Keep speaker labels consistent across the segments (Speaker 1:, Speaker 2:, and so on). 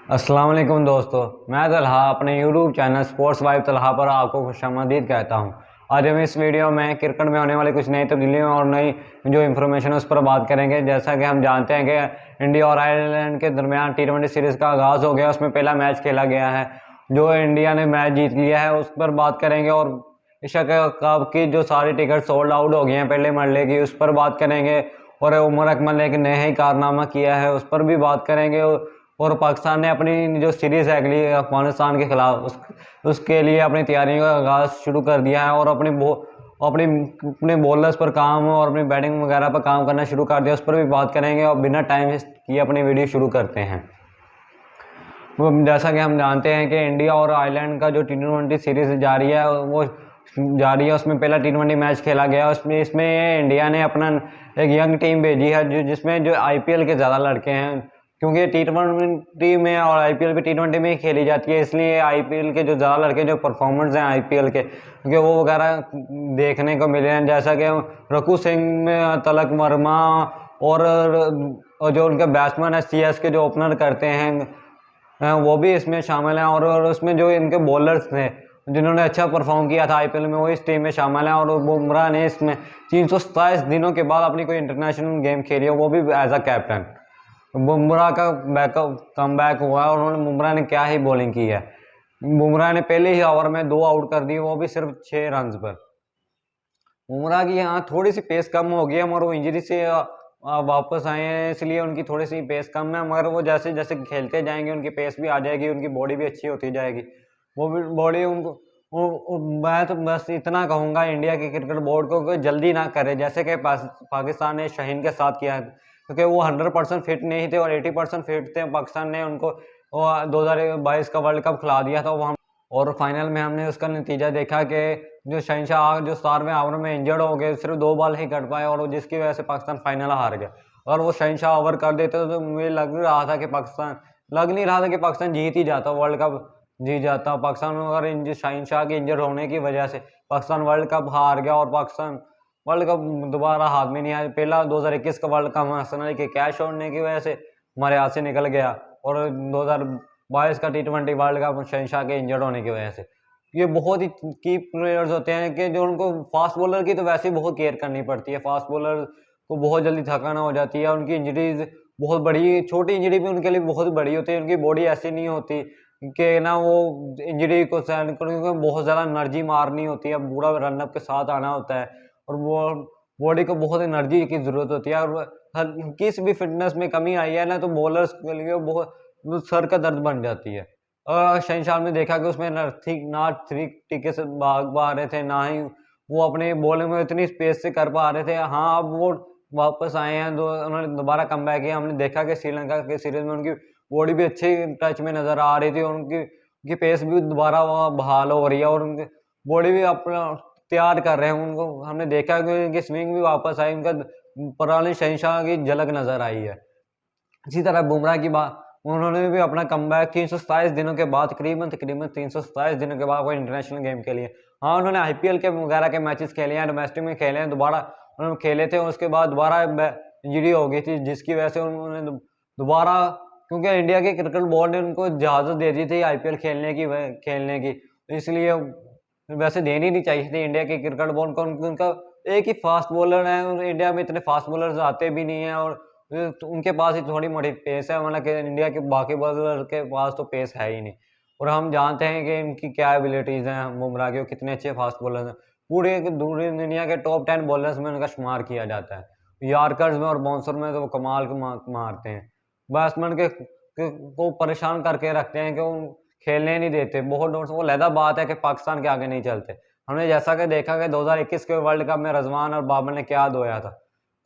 Speaker 1: अस्सलाम वालेकुम दोस्तों, मैं तलहा अपने YouTube channel sports vibe Talha पर आपको खुशामदीद कहता हूं। आज हम इस वीडियो में क्रिकेट में होने वाली कुछ नई तब्दीलियों और नई जो इन्फॉर्मेशन है उस पर बात करेंगे। जैसा कि हम जानते हैं कि इंडिया और आयरलैंड के दरमियान T20 सीरीज़ का आगाज़ हो गया, उसमें पहला मैच खेला गया है। जो इंडिया ने मैच जीत लिया है उस पर बात करेंगे और एशिया कप की जो सारी टिकट सोल्ड आउट हो गई हैं पहले मरले की, उस पर बात करेंगे। और उमर अकमल ने एक नया ही कारनामा किया है उस पर भी बात करेंगे। और पाकिस्तान ने अपनी जो सीरीज़ है अगली अफगानिस्तान के खिलाफ उसके लिए अपनी तैयारियों का आगाज़ शुरू कर दिया है और अपने बॉलर्स पर काम और अपनी बैटिंग वगैरह पर काम करना शुरू कर दिया, उस पर भी बात करेंगे। और बिना टाइम वेस्ट किए अपनी वीडियो शुरू करते हैं। जैसा कि हम जानते हैं कि इंडिया और आयरलैंड का जो T20 सीरीज़ जारी है वो जारी है, उसमें पहला T20 मैच खेला गया। इसमें इंडिया ने अपना एक यंग टीम भेजी है जिसमें जो IPL के ज़्यादा लड़के हैं, क्योंकि T20 में और IPL भी T20 में ही खेली जाती है, इसलिए IPL के जो ज़्यादा लड़के जो परफॉर्मेंस हैं IPL के, क्योंकि वो वगैरह देखने को मिले हैं। जैसा कि रकू सिंह में तलक वर्मा और जो उनके बैट्समैन है CS के जो ओपनर करते हैं वो भी इसमें शामिल हैं। और उसमें जो इनके बॉलर्स थे जिन्होंने अच्छा परफॉर्म किया था IPL में, वो इस टीम में शामिल हैं। और बुमराह ने इसमें 327 दिनों के बाद अपनी कोई इंटरनेशनल गेम खेली है, वो भी एज अ कैप्टन। बुमराह का कम बैक हुआ और बुमराह ने क्या ही बॉलिंग की है। बुमराह ने पहले ही ओवर में 2 आउट कर दिए, वो भी सिर्फ 6 रन पर। बुमराह की यहाँ थोड़ी सी पेस कम हो गई है, मगर वो इंजरी से वापस आए हैं इसलिए उनकी थोड़ी सी पेस कम है, मगर वो जैसे जैसे खेलते जाएंगे उनकी पेस भी आ जाएगी, उनकी बॉडी भी अच्छी होती जाएगी। वो भी बॉडी उनको मैं तो बस इतना कहूँगा इंडिया के क्रिकेट बोर्ड को कि जल्दी ना करे, जैसे कि पाकिस्तान ने शाहीन के साथ किया, क्योंकि वो 100% फिट नहीं थे और 80% फिट थे। पाकिस्तान ने उनको 2022 का वर्ल्ड कप खिला दिया था वहाँ, और फाइनल में हमने उसका नतीजा देखा कि जो शहनशाह जो 17वें ओवर में इंजर्ड हो गए, सिर्फ 2 बॉल ही कर पाए और जिसकी वजह से पाकिस्तान फाइनल हार गया। अगर वो शहनशाह ओवर कर देते तो मुझे लग नहीं रहा था कि पाकिस्तान जीत ही जाता, वर्ल्ड कप जीत जाता पाकिस्तान। अगर शहनशाह के इंजर्ड होने की वजह से पाकिस्तान वर्ल्ड कप हार गया और पाकिस्तान वर्ल्ड कप दोबारा हाथ में नहीं आया। पहला 2021 का वर्ल्ड कप हसन अली के कैच होने की वजह से हमारे हाथ से निकल गया, और 2022 का T20 वर्ल्ड कप शहनशाह के इंजर्ड होने की वजह से। ये बहुत ही की प्लेयर्स होते हैं कि जो उनको फास्ट बॉलर की तो वैसे ही बहुत केयर करनी पड़ती है। फास्ट बॉलर को बहुत जल्दी थकाना हो जाती है, उनकी इंजरीज बहुत बड़ी, छोटी इंजरी भी उनके लिए बहुत बड़ी होती है। उनकी बॉडी ऐसी नहीं होती कि ना वो इंजरी को सहन क्योंकि बहुत ज़्यादा एनर्जी मारनी होती है, पूरा रनअप के साथ आना होता है और वो बॉडी को बहुत एनर्जी की ज़रूरत होती है। और हर किस भी फिटनेस में कमी आई है ना तो बॉलर्स के लिए बहुत सर का दर्द बन जाती है। शहनशाह ने देखा कि उसमें ना ठीक तरीके से भाग पा रहे थे, ना ही वो अपने बॉलिंग में इतनी स्पेस से कर पा रहे थे। हाँ, अब वो वापस आए हैं, उन्होंने दोबारा कमबैक किया। हमने देखा कि श्रीलंका के सीरीज में उनकी बॉडी भी अच्छी टच में नज़र आ रही थी और उनकी पेस भी दोबारा बहाल हो रही है और उनकी बॉडी भी अपना तैयार कर रहे हैं। उनको हमने देखा कि उनकी स्विंग भी वापस आई, उनका पुराने शहनशाह की झलक नज़र आई है। इसी तरह बुमराह की बात, उन्होंने भी अपना कमबैक 327 दिनों के बाद, तकरीबन 327 दिनों के बाद कोई इंटरनेशनल गेम खेली है। हाँ, उन्होंने IPL के वगैरह के मैचेस खेले हैं, डोमेस्टिक में खेले हैं, दोबारा उन्होंने खेले थे। उसके बाद दोबारा इंजरी हो गई थी जिसकी वजह से उन्होंने दोबारा, क्योंकि इंडिया के क्रिकेट बोर्ड ने उनको इजाज़त दे दी थी IPL खेलने की, इसलिए वैसे देनी नहीं चाहिए थी इंडिया के क्रिकेट बोर्ड को। उनका एक ही फास्ट बॉलर है और इंडिया में इतने फास्ट बॉलर्स आते भी नहीं हैं, और तो उनके पास ही थोड़ी मोटी पेस है, मतलब कि इंडिया के बाकी बॉलर के पास तो पेस है ही नहीं। और हम जानते हैं कि इनकी क्या एबिलिटीज़ हैं बुमराह के, कितने अच्छे फास्ट बॉलर हैं। पूरे दुनिया के टॉप 10 बॉलर्स में उनका शुमार किया जाता है। यॉर्कर्स में और बाउंसर में तो वो कमाल के मारते हैं, बैट्समैन को परेशान करके रखते हैं कि वो खेलने नहीं देते। बहुत वो लहदा बात है कि पाकिस्तान के आगे नहीं चलते। हमने जैसा कि देखा कि 2021 के वर्ल्ड कप में रजवान और बाबर ने क्या धोया था,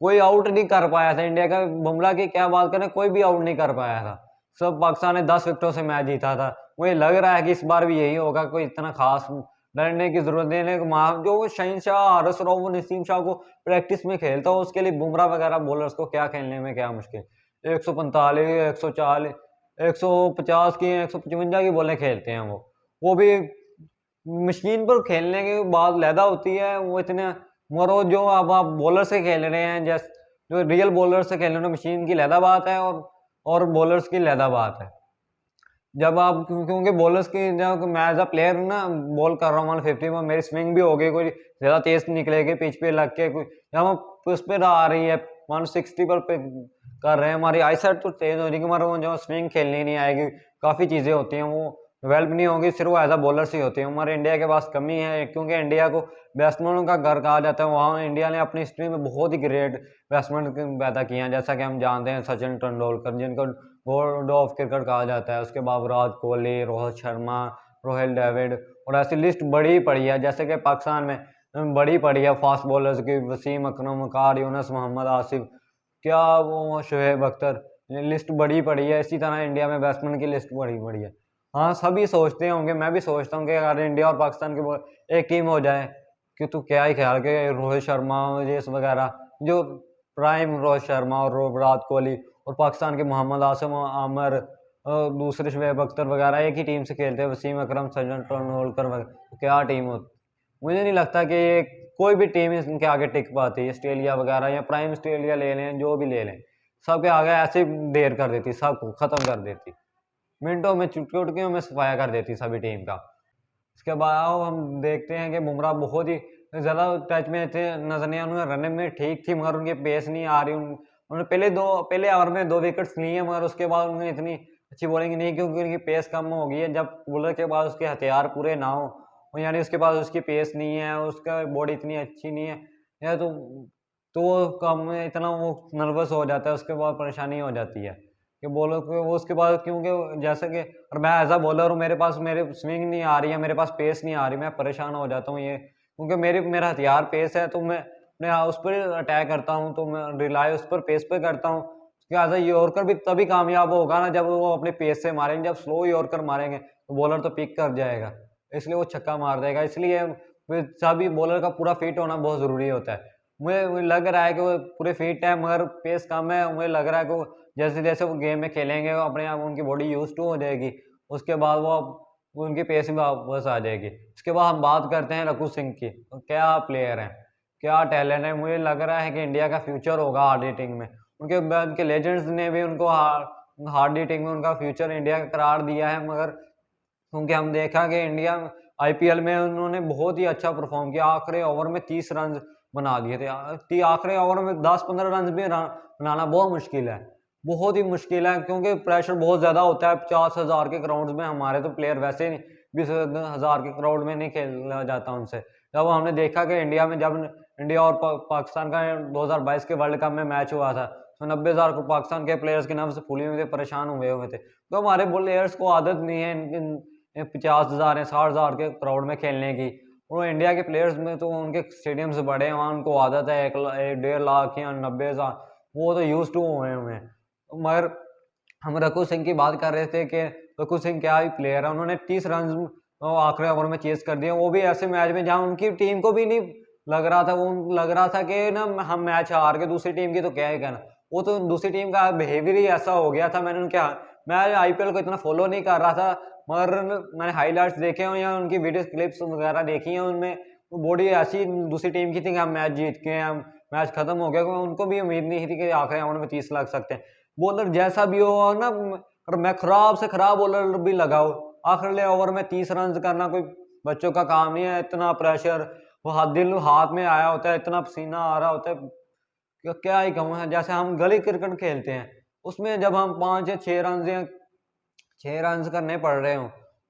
Speaker 1: कोई आउट नहीं कर पाया था इंडिया का। बुमराह की क्या बात करें, कोई भी आउट नहीं कर पाया था। सब पाकिस्तान ने 10 विकेटों से मैच जीता था। मुझे लग रहा है कि इस बार भी यही होगा, कोई इतना खास डरने की जरूरत नहीं। जो शहनशाह, हारिस रऊफ, नसीम शाह को प्रैक्टिस में खेलता हो, उसके लिए बुमराह वगैरह बॉलर्स को क्या खेलने में क्या मुश्किल। 145, 140, 150 की, 155 की बॉलें खेलते हैं वो भी मशीन पर खेलने के बाद लहदा होती है वो इतने। मगर जो अब आप बॉलर से खेल रहे हैं, जैसे जो रियल बॉलर से खेल रहे हैं, मशीन की लहदा बात है और बॉलर्स की लहदा बात है। जब आप क्योंकि बॉलर्स की जब मैं एज अ प्लेयर ना बॉल कर रहा हूँ 150 में, मेरी स्विंग भी हो गई, कोई ज़्यादा तेज निकलेगी पिच पे लग के, कोई जब हम उस पर आ रही है 160 पर पे कर रहे हैं, हमारी आई साइड तो तेज हो जाएगी, हमारा वो जो स्विंग खेलनी नहीं आएगी, काफ़ी चीज़ें होती हैं वो डेवलप नहीं होगी, सिर्फ वो एज अ बॉलर्स ही होती है। हमारे इंडिया के पास कमी है, क्योंकि इंडिया को बैट्समैनों का घर कहा जाता है। वहाँ इंडिया ने अपनी हिस्ट्री में बहुत ही ग्रेट बैट्समैन पैदा किए हैं, जैसा कि हम जानते हैं सचिन तेंदुलकर, जिनको गॉड ऑफ क्रिकेट कहा जाता है। उसके बाद विराट कोहली, रोहित शर्मा, रोहिल डेविड, और ऐसी लिस्ट बड़ी ही पड़ी है। जैसे कि पाकिस्तान में बड़ी पड़ी है फास्ट बॉलर्स की, वसीम अकरम, वकार यूनुस, मोहम्मद आसिफ, क्या वो शुएब अख्तर, ये लिस्ट बड़ी पड़ी है। इसी तरह इंडिया में बैट्समैन की लिस्ट बड़ी पड़ी है। हाँ, सभी सोचते होंगे, मैं भी सोचता हूँ कि अगर इंडिया और पाकिस्तान की एक टीम हो जाए, कि तो क्या ही ख्याल के रोहित शर्मा ये वगैरह, जो प्राइम रोहित शर्मा और विराट कोहली, और पाकिस्तान के मोहम्मद आसिम, आमर, दूसरे शुएब अख्तर वगैरह एक ही टीम से खेलते हैं, वसीम अकरम, सचिन तेंदुलकर वगैरह, तो क्या टीम होती। मुझे नहीं लगता कि ये कोई भी टीम इनके आगे टिक पाती है। ऑस्ट्रेलिया वगैरह या प्राइम ऑस्ट्रेलिया ले लें, जो भी ले लें, सबके आगे ऐसे ही देर कर देती, सबको ख़त्म कर देती, मिनटों में चुटकियों में सफाया कर देती सभी टीम का। इसके बाद हम देखते हैं कि बुमराह बहुत ही ज़्यादा टच में थे, नजर नहीं, उन्होंने रन में ठीक थी, मगर उनकी पेस नहीं आ रही। उन्होंने पहले ओवर में 2 विकेट्स लिए, मगर उसके बाद उन्होंने इतनी अच्छी बॉलिंग नहीं, क्योंकि उनकी पेस कम हो गई है। जब बॉलर के पास उसके हथियार पूरे ना हो, और यानी उसके पास उसकी पेस नहीं है, उसका बॉडी इतनी अच्छी नहीं है, या तो वो कम इतना वो नर्वस हो जाता है, उसके बाद परेशानी हो जाती है कि बॉलर को वो उसके बाद, क्योंकि जैसे कि और मैं एज अ बॉलर हूँ, मेरे स्विंग नहीं आ रही है, मेरे पास पेस नहीं आ रही, मैं परेशान हो जाता हूँ, ये क्योंकि मेरा हथियार पेस है, तो मैं उस पर अटैक करता हूँ, तो मैं रिलाई उस पर पेस पे करता हूँ। एज अ यॉर्कर भी तभी कामयाब होगा ना, जब वो अपने पेस से मारेंगे। जब स्लो यॉर्कर मारेंगे तो बॉलर तो पिक कर जाएगा, इसलिए वो छक्का मार देगा। इसलिए फिर सभी बॉलर का पूरा फिट होना बहुत ज़रूरी होता है। मुझे लग रहा है कि वो पूरे फिट है, मगर पेस कम है। मुझे लग रहा है कि वो जैसे जैसे वो गेम में खेलेंगे, वो अपने आप उनकी बॉडी यूज टू हो जाएगी, उसके बाद वो उनकी पेस भी वापस आ जाएगी। इसके बाद हम बात करते हैं लखू सिंह की, तो क्या प्लेयर हैं, क्या टैलेंट है। मुझे लग रहा है कि इंडिया का फ्यूचर होगा हार्ड हिटिंग में। उनके लेजेंड्स ने भी उनको हार्ड हिटिंग में उनका फ्यूचर इंडिया का करार दिया है, मगर क्योंकि हम देखा कि इंडिया आईपीएल में उन्होंने बहुत ही अच्छा परफॉर्म किया। आखिरी ओवर में 30 रन बना दिए थे। आखिरी ओवर में 10-15 रन भी बनाना बहुत मुश्किल है, बहुत ही मुश्किल है, क्योंकि प्रेशर बहुत ज़्यादा होता है। 50,000 के क्राउड में हमारे तो प्लेयर वैसे ही 20,000 के क्राउड में नहीं खेला जाता उनसे। जब हमने देखा कि इंडिया में, जब इंडिया और पाकिस्तान का 2022 के वर्ल्ड कप में मैच हुआ था, तो 90,000 को पाकिस्तान के प्लेयर्स के नब्ज फूले हुए थे, परेशान हुए थे। तो हमारे प्लेयर्स को आदत नहीं है 50,000 या 60,000 के क्राउड में खेलने की। और इंडिया के प्लेयर्स में तो उनके स्टेडियम से बड़े हैं, वहाँ उनको आदत है 1.5 लाख या 90,000, वो तो यूज टू हुए हुए हैं। मगर हम रघु सिंह की बात कर रहे थे कि रघु सिंह क्या ही प्लेयर है। उन्होंने 30 रन आखिरी ओवर में चेस कर दिए, वो भी ऐसे मैच में जहाँ उनकी टीम को भी नहीं लग रहा था कि ना हम मैच हार के, दूसरी टीम की तो क्या ही कहना, वो तो दूसरी टीम का बिहेवियर ही ऐसा हो गया था। मैं आईपीएल को इतना फॉलो नहीं कर रहा था, मगर मैंने हाईलाइट्स देखे हैं या उनकी वीडियो क्लिप्स वगैरह देखी हैं, उनमें बॉडी ऐसी दूसरी टीम की थी कि हम मैच जीत के, हम मैच खत्म हो गया, उनको भी उम्मीद नहीं थी कि आखिरी ओवर में 30 लग सकते हैं। बॉलर जैसा भी हो ना, और मैं खराब से खराब बॉलर भी लगाओ, आखिरी ओवर में 30 रन करना कोई बच्चों का काम नहीं है। इतना प्रेशर, वो दिल हाथ में आया होता है, इतना पसीना आ रहा होता है, क्या ही कहूँ। जैसे हम गली क्रिकेट खेलते हैं, उसमें जब हम 5 या 6 रन करने पड़ रहे हो,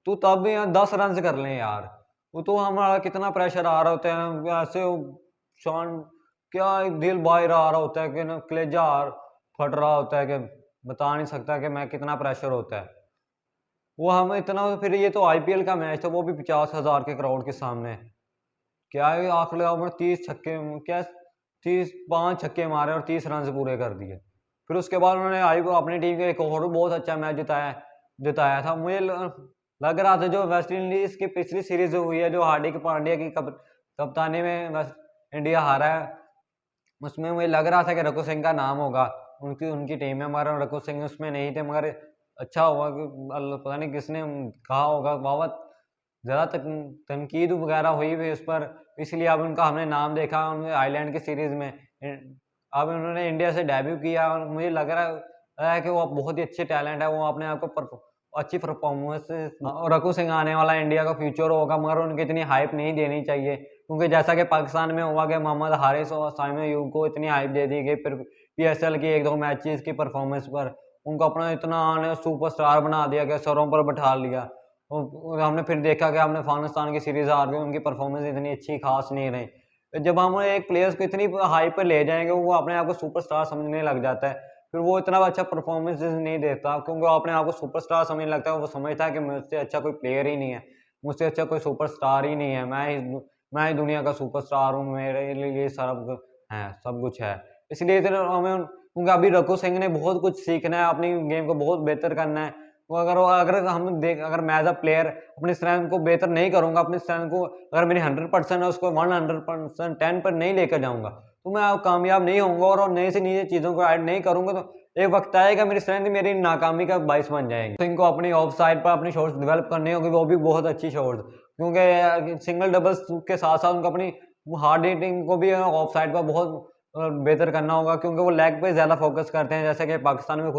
Speaker 1: तो तब भी यहाँ 10 रन कर लें यार, वो तो हमारा कितना प्रेशर आ रहा होता है ऐसे। शॉन क्या दिल बाहर आ रहा होता है कि ना, कलेजा फट रहा होता है, कि बता नहीं सकता कि मैं कितना प्रेशर होता है वो हम इतना। फिर ये तो आईपीएल का मैच था, वो भी 50,000 के क्राउड के सामने, क्या है आखिरी ओवर 30 छक्के, क्या 5 छक्के मारे और 30 रन पूरे कर दिए। फिर उसके बाद उन्होंने अपनी टीम के एक और बहुत अच्छा मैच जिताया था। मुझे लग रहा था जो वेस्ट इंडीज की पिछली सीरीज हुई है, जो हार्दिक पांड्या की कप्तानी में वेस्ट इंडिया हारा है, उसमें मुझे लग रहा था कि रघु सिंह का नाम होगा, उनकी टीम में, हमारा रघु सिंह उसमें नहीं थे। मगर अच्छा हुआ कि पता नहीं किसने कहा होगा, बहुत ज़्यादा तनकीद वगैरह हुई भी उस पर, इसलिए अब उनका हमने नाम देखा उनके आइलैंड की सीरीज़ में। अब उन्होंने इंडिया से डेब्यू किया, और मुझे लग रहा है कि वो बहुत ही अच्छे टैलेंट है, वो अपने आप को अच्छी परफॉर्मेंस और रघु सिंह आने वाला इंडिया का फ्यूचर होगा, मगर उनकी इतनी हाइप नहीं देनी चाहिए, क्योंकि जैसा कि पाकिस्तान में हुआ कि मोहम्मद हारिस और साइम अयूब को इतनी हाइप दे दी गई, फिर पीएसएल की एक दो मैचेस की परफॉर्मेंस पर उनको अपना इतना सुपरस्टार बना दिया कि सरों पर बैठा लिया। और हमने फिर देखा कि हमने अफगानिस्तान की सीरीज हार गई, उनकी परफॉर्मेंस इतनी अच्छी खास नहीं रही। जब हम एक प्लेयर्स को इतनी हाइप पर ले जाएंगे, वो अपने आप को सुपरस्टार समझने लग जाता है, फिर वो इतना अच्छा परफॉर्मेंस नहीं देता, क्योंकि वो अपने आप को सुपरस्टार समझने लगता है। वो समझता है कि मुझसे अच्छा कोई प्लेयर ही नहीं है, मुझसे अच्छा कोई सुपरस्टार ही नहीं है, मैं ही दुनिया का सुपरस्टार हूँ, मेरे लिए सब कुछ है। इसलिए इतना हमें, क्योंकि अभी रघु सिंह ने बहुत कुछ सीखना है, अपनी गेम को बहुत बेहतर करना है। वो अगर मैं एज अ प्लेयर अपनी स्ट्रेंथ को बेहतर नहीं करूंगा, अपनी स्ट्रेंथ को अगर मेरी 100% है उसको 100% 10 पर नहीं लेकर जाऊंगा, तो मैं कामयाब नहीं होऊंगा। और नई से नई चीज़ों को ऐड नहीं करूंगा, तो एक वक्त आएगा मेरी स्ट्रेंथ मेरी नाकामी का बाइस बन जाएगी। तो इनको अपनी ऑफ साइड पर अपनी शॉट्स डेवलप करनी होगी, वो भी बहुत अच्छी शॉट्स, क्योंकि सिंगल डबल्स के साथ साथ उनको अपनी हार्ड हिटिंग को भी ऑफ साइड पर बहुत बेहतर करना होगा, क्योंकि वो लेग पे ज़्यादा फोकस करते हैं। जैसे कि पाकिस्तान में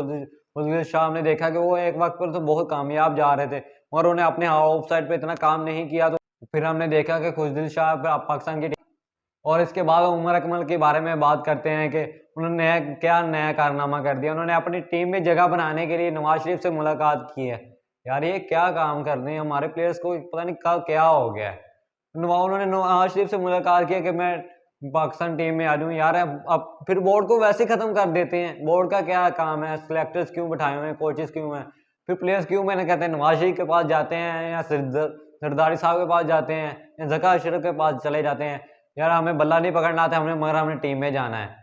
Speaker 1: खुद शाह ने देखा कि वो एक वक्त पर तो बहुत कामयाब जा रहे थे, मगर उन्हें अपने ऑफ साइड पर इतना काम नहीं किया, तो फिर हमने देखा कि खुशदिल शाह पाकिस्तान की। और इसके बाद उमर अकमल के बारे में बात करते हैं कि उन्होंने क्या नया कारनामा कर दिया। उन्होंने अपनी टीम में जगह बनाने के लिए नवाज शरीफ से मुलाकात की है। यार ये क्या काम कर रहे हैं, हमारे प्लेयर्स को पता नहीं कब क्या हो गया है। उन्होंने नवाज शरीफ से मुलाकात किया कि मैं पाकिस्तान टीम में आ जाऊँ। यार अब फिर बोर्ड को वैसे ही खत्म कर देते हैं, बोर्ड का क्या काम है, सिलेक्टर्स क्यों बैठाए हुए हैं, कोचेस क्यों हैं, फिर प्लेयर्स क्यों मैंने कहते हैं नवाज शरीफ के पास जाते हैं, या सरदारी साहब के पास जाते हैं, या जका अशरफ के पास चले जाते हैं। यार हमें बल्ला नहीं पकड़ना आता, मगर हमने टीम में जाना है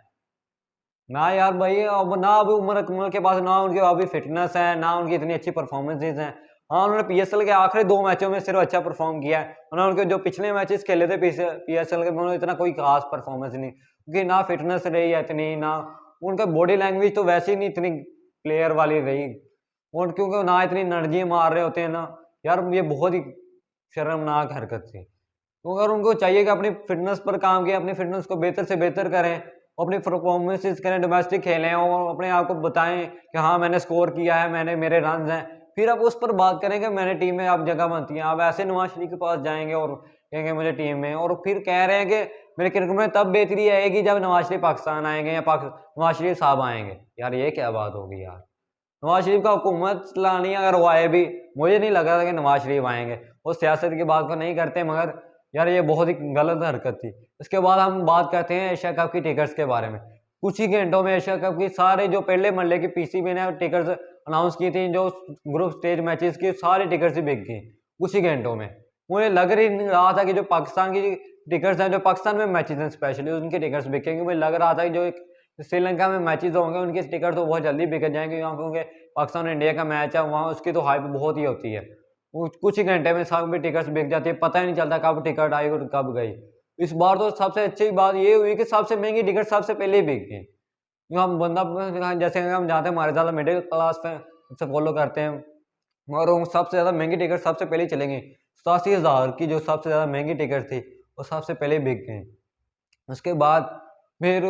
Speaker 1: ना। यार भाई अब ना अभी उमर अकमल के पास ना उनकी अभी फिटनेस है, ना उनकी इतनी अच्छी परफॉर्मेंसेज हैं। हाँ उन्होंने पीएसएल के आखिरी 2 मैचों में सिर्फ अच्छा परफॉर्म किया है, उन्होंने उनके जो पिछले मैचेस खेले थे पीएसएल के, उन्होंने इतना कोई खास परफॉर्मेंस नहीं, क्योंकि ना फिटनेस रही है इतनी, ना उनका बॉडी लैंग्वेज तो वैसे ही नहीं इतनी प्लेयर वाली रही, और क्योंकि ना इतनी एनर्जी मार रहे होते हैं ना। यार ये बहुत ही शर्मनाक हरकत थी। तो अगर उनको चाहिए कि अपनी फिटनेस पर काम किए, अपनी फिटनेस को बेहतर से बेहतर करें, अपनी परफॉर्मेंसेस करें, डोमेस्टिक खेलें और अपने आप को बताएं कि हाँ मैंने स्कोर किया है, मेरे रन हैं, फिर आप उस पर बात करें कि मैंने टीम में आप जगह बनती है। आप ऐसे नवाज शरीफ के पास जाएंगे और कहेंगे मुझे टीम में, और फिर कह रहे हैं कि मेरे क्रिकेट में तब बेहतरी आएगी जब नवाज शरीफ पाकिस्तान आएंगे या नवाज शरीफ साहब आएंगे। यार ये क्या बात होगी यार, नवाज शरीफ का हुकूमत लानी अगर वो आए भी, मुझे नहीं लग रहा था कि नवाज शरीफ आएंगे। वो सियासत की बात को नहीं करते, मगर यार ये बहुत ही गलत हरकत थी। इसके बाद हम बात करते हैं एशिया कप की टिकट्स के बारे में। कुछ ही घंटों में एशिया कप की सारे जो पहले मरले की पीसीबी ने टिकट्स अनाउंस की थी, जो ग्रुप स्टेज मैचेस की सारी टिकट्स ही बिक गई कुछ ही घंटों में। मुझे लग नहीं रहा था कि जो पाकिस्तान की टिकट्स हैं, जो पाकिस्तान में मैचेस हैं स्पेशली, उनकी टिकट्स बिकेंगे। मुझे लग रहा था कि जो एक श्रीलंका में मैचेस होंगे उनके टिकट तो बहुत जल्दी बिक जाएंगे, क्योंकि पाकिस्तान और इंडिया का मैच है, वहाँ उसकी तो हाइप बहुत ही होती है। कुछ ही घंटे में सब भी टिकट्स बिक जाती है, पता ही नहीं चलता कब टिकट आई और कब गई। इस बार तो सबसे अच्छी बात ये हुई कि सबसे महंगी टिकट सबसे पहले ही बिक गई। हम बंदा जैसे हम जाते हैं, हमारे ज़्यादा मिडिल क्लास से फॉलो करते हैं, और वो सबसे ज़्यादा महंगी टिकट सबसे पहले ही चलेंगी। 87,000 की जो सबसे ज़्यादा महंगी टिकट थी वो सबसे पहले बिक गई। उसके बाद फिर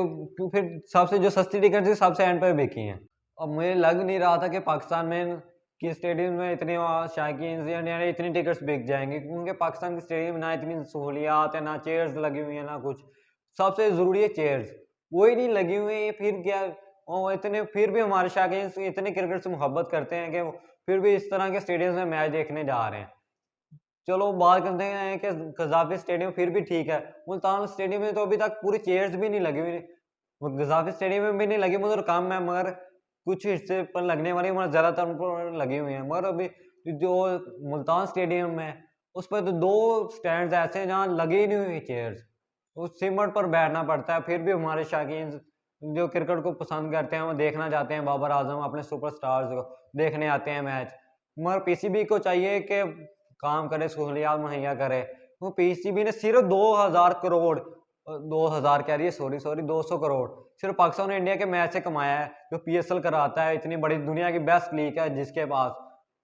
Speaker 1: सबसे जो सस्ती टिकट थी सबसे एंड पर बिकी हैं। अब मुझे लग नहीं रहा था कि पाकिस्तान में कि स्टेडियम में इतने शायकीन यानी इतनी टिकट्स बिक जाएंगी, क्योंकि पाकिस्तान के स्टेडियम में ना इतनी सहूलियात है, ना चेयर्स लगी हुई हैं, ना कुछ। सबसे ज़रूरी है चेयर्स, वही नहीं लगी हुई है। फिर क्या, और इतने फिर भी हमारे शायकीन इतने क्रिकेट से मोहब्बत करते हैं कि फिर भी इस तरह के स्टेडियम में मैच देखने जा रहे हैं। चलो बात करते हैं कि गजाफी स्टेडियम फिर भी ठीक है, मुल्तान स्टेडियम में तो अभी तक पूरी चेयर्स भी नहीं लगी हुई। गजाफी स्टेडियम में भी नहीं लगी, मगर कम है, मगर कुछ हिस्से पर लगने वाली, मगर ज़्यादातर पर लगी हुई हैं। मगर अभी जो मुल्तान स्टेडियम है उस पर तो 2 स्टैंड्स ऐसे हैं जहाँ लगी ही नहीं हुई चेयर्स, उस सिमट पर बैठना पड़ता है। फिर भी हमारे शौकीन जो क्रिकेट को पसंद करते हैं वो देखना चाहते हैं, बाबर आजम अपने सुपरस्टार्स को देखने आते हैं मैच। मगर पीसीबी को चाहिए कि काम करे, सहूलियात मुहैया करे। वो पीसीबी ने सिर्फ 2000 करोड़ 2000 कह रही है, सॉरी 200 करोड़ सिर्फ पाकिस्तान और इंडिया के मैच से कमाया है, जो पीएसएल कराता है, इतनी बड़ी दुनिया की बेस्ट लीग है जिसके पास।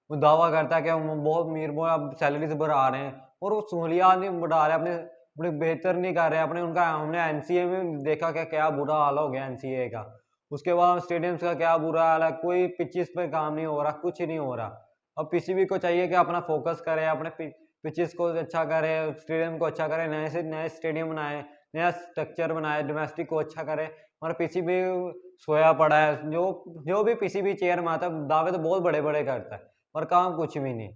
Speaker 1: वो दावा करता है कि हम बहुत अमीर, वो अब सैलरीज बढ़ा रहे हैं, और वो सहूलियात नहीं बढ़ा रहे, अपने बेहतर नहीं कर रहे अपने। उनका हमने एनसीए में देखा कि क्या बुरा हाल हो गया एनसीए का। उसके बाद स्टेडियम्स का क्या बुरा हाल है, कोई पिचेस पे काम नहीं हो रहा, कुछ नहीं हो रहा। अब पीसीबी को चाहिए कि अपना फोकस करे, अपने पिचेस को अच्छा करे, स्टेडियम को अच्छा करे, नए से नए स्टेडियम बनाए, नया स्ट्रक्चर बनाए, डोमेस्टिक को अच्छा करे। और पीसीबी सोया पड़ा है, जो जो भी पीसीबी चेयर में आता है दावे तो बहुत बड़े बड़े करता है और काम कुछ भी नहीं।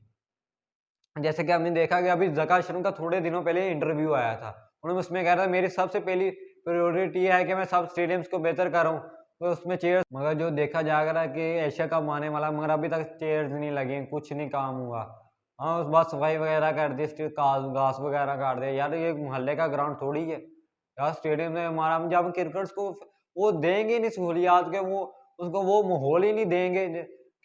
Speaker 1: जैसे कि हमने देखा कि अभी ज़का अशरफ का थोड़े दिनों पहले इंटरव्यू आया था, उन्होंने उसमें कहा था मेरी सबसे पहली प्रायोरिटी है कि मैं सब स्टेडियम्स को बेहतर करूँ, तो उसमें चेयर्स, मगर जो देखा जा रहा है कि एशिया कप आने वाला, मगर अभी तक चेयर्स नहीं लगी, कुछ नहीं काम हुआ। हाँ, उस बाद सफाई वगैरह कर दी, घास वगैरह काट दिया। यार ये मोहल्ले का ग्राउंड थोड़ी है यार, स्टेडियम में हमारा जब हम क्रिकेटर्स को वो देंगे नहीं सहूलियात के, वो उसको वो माहौल ही नहीं देंगे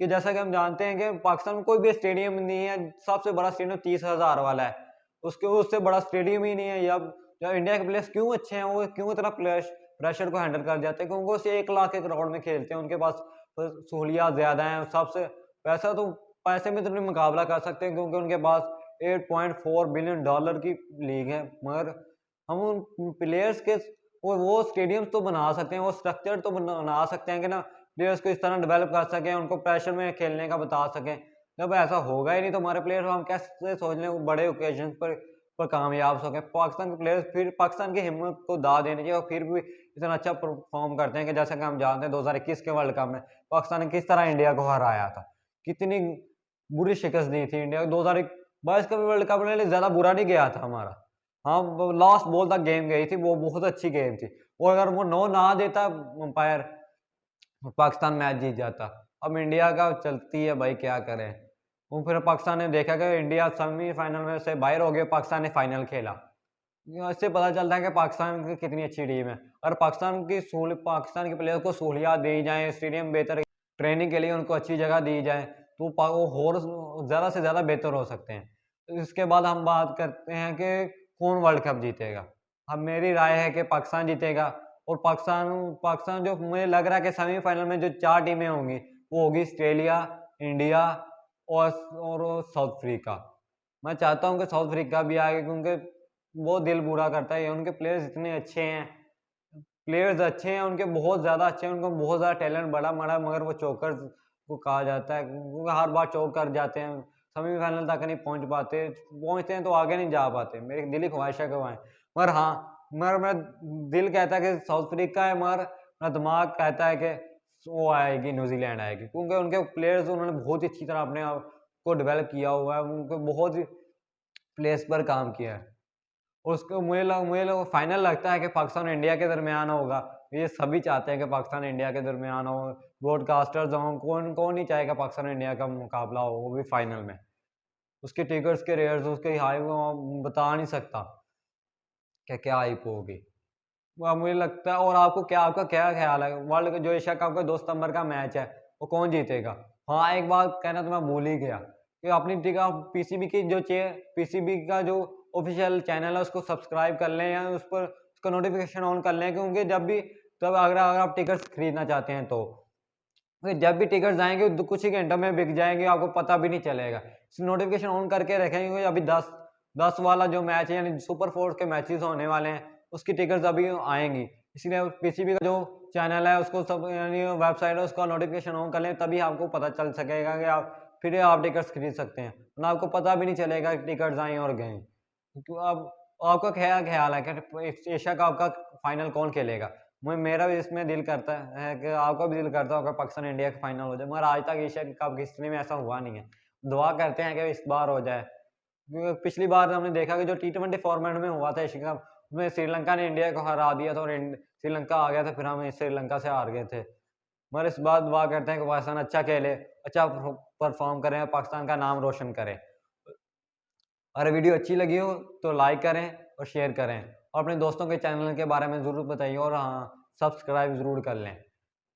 Speaker 1: कि जैसा कि हम जानते हैं कि पाकिस्तान में कोई भी स्टेडियम नहीं है, सबसे बड़ा स्टेडियम 30,000 वाला है, उसके उससे बड़ा स्टेडियम ही नहीं है। जब इंडिया के प्लेयर्स क्यों अच्छे हैं, वो क्यों इतना प्रेशर को हैंडल कर जाते हैं, क्योंकि वो सिर्फ 1 लाख के क्राउड में खेलते हैं, उनके पास सहूलियात ज़्यादा हैं, सबसे पैसा तो पैसे में तो नहीं मुकाबला कर सकते क्योंकि उनके पास $8.4 बिलियन की लीग है। मगर हम उन प्लेयर्स के वो स्टेडियम्स तो बना सकते हैं, वो स्ट्रक्चर तो बना सकते हैं कि ना प्लेयर्स को इस तरह डेवलप कर सकें, उनको प्रेशर में खेलने का बता सकें। जब ऐसा होगा ही नहीं तो हमारे प्लेयर हम कैसे सोच लें बड़े ओकेजन पर कामयाब हो सकें। पाकिस्तान के प्लेयर्स फिर पाकिस्तान की हिम्मत को दाद देनी चाहिए और फिर भी इतना अच्छा परफॉर्म करते हैं कि जैसा कि हम जानते हैं 2021 के वर्ल्ड कप में पाकिस्तान ने किस तरह इंडिया को हराया था, कितनी बुरी शिकस्त दी थी इंडिया को। 2022 का वर्ल्ड कप में ज़्यादा बुरा नहीं गया था हमारा। हाँ, लास्ट बॉल तक गेम गई थी, वो बहुत अच्छी गेम थी। वो अगर वो नो ना देता अंपायर, पाकिस्तान मैच जीत जाता। अब इंडिया का चलती है भाई, क्या करें। वो फिर पाकिस्तान ने देखा कि इंडिया सेमीफाइनल में से बाहर हो गया, पाकिस्तान ने फाइनल खेला। इससे पता चलता है कि पाकिस्तान की कितनी अच्छी टीम है। और पाकिस्तान के प्लेयर को सहूलियात दी जाए, स्टेडियम बेहतर, ट्रेनिंग के लिए उनको अच्छी जगह दी जाए, तो वो और ज़्यादा से ज़्यादा बेहतर हो सकते हैं। इसके बाद हम बात करते हैं कि कौन वर्ल्ड कप जीतेगा। अब मेरी राय है कि पाकिस्तान जीतेगा। और पाकिस्तान जो मुझे लग रहा है कि सेमीफाइनल में जो 4 टीमें होंगी वो होगी ऑस्ट्रेलिया, इंडिया और साउथ अफ्रीका। मैं चाहता हूँ कि साउथ अफ्रीका भी आए क्योंकि वो दिल बुरा करता है, उनके प्लेयर्स इतने अच्छे हैं, उनके बहुत ज़्यादा अच्छे हैं, उनको बहुत ज़्यादा टैलेंट बड़ा मगर वो चोकर्स को कहा जाता है क्योंकि हर बार चोक कर जाते हैं, सेमीफाइनल तक नहीं पहुंच पाते, पहुंचते हैं तो आगे नहीं जा पाते। मेरी दिली ख्वाहिश है कि वो आए, मगर हाँ, मगर मेरा दिल कहता है कि साउथ अफ्रीका है, मगर मेरा दिमाग कहता है कि वो आएगी, न्यूजीलैंड आएगी, क्योंकि उनके प्लेयर्स उन्होंने बहुत ही अच्छी तरह अपने आप को डेवलप किया हुआ है, उनको बहुत ही प्लेस पर काम किया है। और उसको मुझे फाइनल लगता है कि पाकिस्तान और इंडिया के दरमियान होगा। ये सभी चाहते हैं कि पाकिस्तान इंडिया के दरमियान हो, ब्रॉडकास्टर्स हों, कौन नहीं चाहेगा पाकिस्तान और इंडिया का मुकाबला हो, वो भी फाइनल में। उसके टिकट्स के रेट्स, उसके हाइप बता नहीं सकता कि क्या हाइप होगी। मुझे लगता है, और आपका क्या ख्याल है वर्ल्ड जो एशिया कप का 2 सितंबर का मैच है वो कौन जीतेगा? हाँ, एक बात कहना तो मैं भूल ही गया कि अपनी पीसीबी का जो ऑफिशियल चैनल है उसको सब्सक्राइब कर लें या उस पर उसका नोटिफिकेशन ऑन कर लें, क्योंकि अगर आप टिकट्स खरीदना चाहते हैं तो जब भी टिकट्स आएंगे कुछ ही घंटों में बिक जाएंगे, आपको पता भी नहीं चलेगा। नोटिफिकेशन ऑन करके रखेंगे। अभी 10 वाला जो मैच है यानी सुपर 4 के मैचेस होने वाले हैं, उसकी टिकट्स अभी आएंगी, इसलिए पीसीबी का जो चैनल है उसको सब यानी वेबसाइट है उसका नोटिफिकेशन ऑन कर लें, तभी आपको पता चल सकेगा कि आप टिकट्स खरीद सकते हैं, वरना आपको पता भी नहीं चलेगा टिकट्स आए और गए। अब आपका क्या ख्याल है कि एशिया कप का फाइनल कौन खेलेगा? मेरा भी इसमें दिल करता है कि आपका भी दिल करता होगा पाकिस्तान इंडिया का फाइनल हो जाए, मगर आज तक एशिया कप की हिस्ट्री में ऐसा हुआ नहीं है। दुआ करते हैं कि इस बार हो जाए। पिछली बार हमने देखा कि जो T20 फॉर्मेट में हुआ था एशिया कप, उसमें श्रीलंका ने इंडिया को हरा दिया था और श्रीलंका आ गया था, फिर हम श्रीलंका से हार गए थे। मगर इस बार दुआ करते हैं कि पाकिस्तान अच्छा खेले, अच्छा परफॉर्म करें और पाकिस्तान का नाम रोशन करें। अगर वीडियो अच्छी लगी हो तो लाइक करें और शेयर करें और अपने दोस्तों के चैनल के बारे में ज़रूर बताइए, और हाँ, सब्सक्राइब ज़रूर कर लें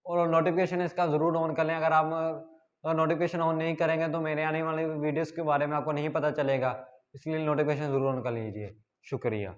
Speaker 1: और नोटिफिकेशन इसका ज़रूर ऑन कर लें। अगर आप नोटिफिकेशन ऑन नहीं करेंगे तो मेरे आने वाले वीडियोस के बारे में आपको नहीं पता चलेगा, इसलिए नोटिफिकेशन ज़रूर ऑन कर लीजिए। शुक्रिया।